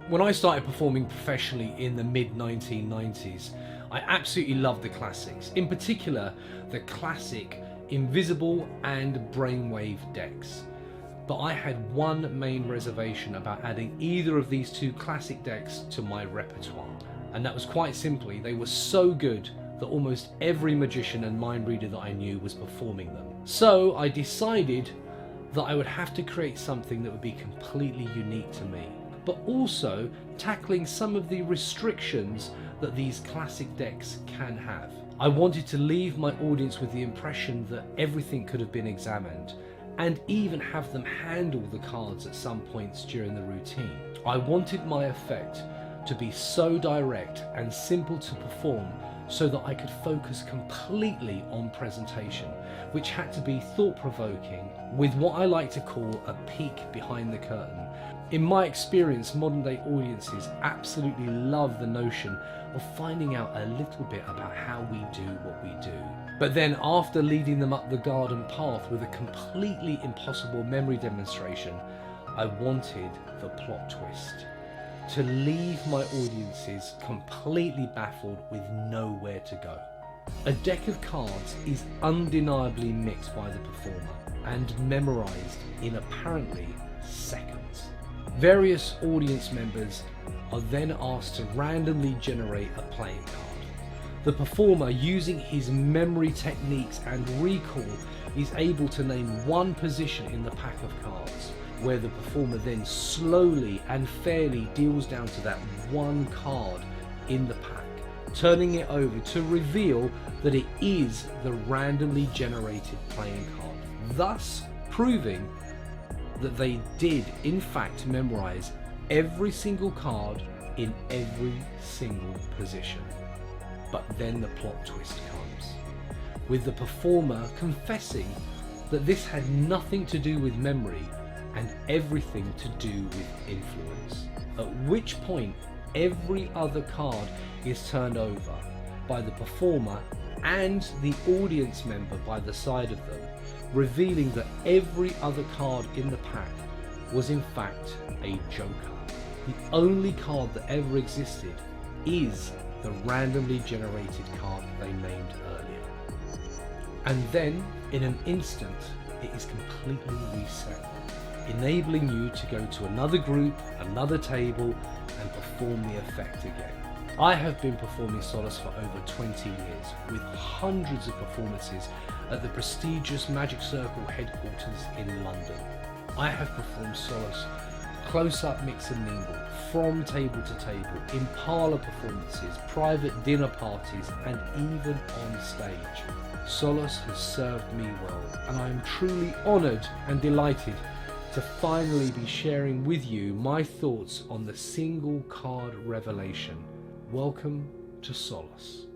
When I started performing professionally in the mid-1990s, I absolutely loved the classics, in particular the classic Invisible and Brainwave decks. But I had one main reservation about adding either of these two classic decks to my repertoire, and that was quite simply they were so good that almost every magician and mind reader that I knew was performing them. So I decided that I would have to create something that would be completely unique to me, but also tackling some of the restrictions that these classic decks can have. I wanted to leave my audience with the impression that everything could have been examined, and even have them handle the cards at some points during the routine. I wanted my effect to be so direct and simple to perform so that I could focus completely on presentation, which had to be thought-provoking, with what I like to call a peek behind the curtain. In my experience, modern day audiences absolutely love the notion of finding out a little bit about how we do what we do. But then after leading them up the garden path with a completely impossible memory demonstration, I wanted the plot twist. To leave my audiences completely baffled with nowhere to go. A deck of cards is undeniably mixed by the performer and memorized in apparently seconds. Various audience members are then asked to randomly generate a playing card. The performer, using his memory techniques and recall, is able to name one position in the pack of cards, where the performer then slowly and fairly deals down to that one card in the pack, turning it over to reveal that it is the randomly generated playing card, thus proving that they did in fact memorize every single card in every single position. But then the plot twist comes, with the performer confessing that this had nothing to do with memory and everything to do with influence, at which point every other card is turned over by the performer and the audience member by the side of them, revealing that every other card in the pack was in fact a joker. The only card that ever existed is the randomly generated card they named earlier. And then, in an instant, it is completely reset, enabling you to go to another group, another table, and perform the effect again. I have been performing Solus for over 20 years, with hundreds of performances at the prestigious Magic Circle headquarters in London. I have performed Solus close-up mix and mingle, from table to table, in parlour performances, private dinner parties, and even on stage. Solus has served me well, and I am truly honoured and delighted to finally be sharing with you my thoughts on the single card revelation. Welcome to Solus.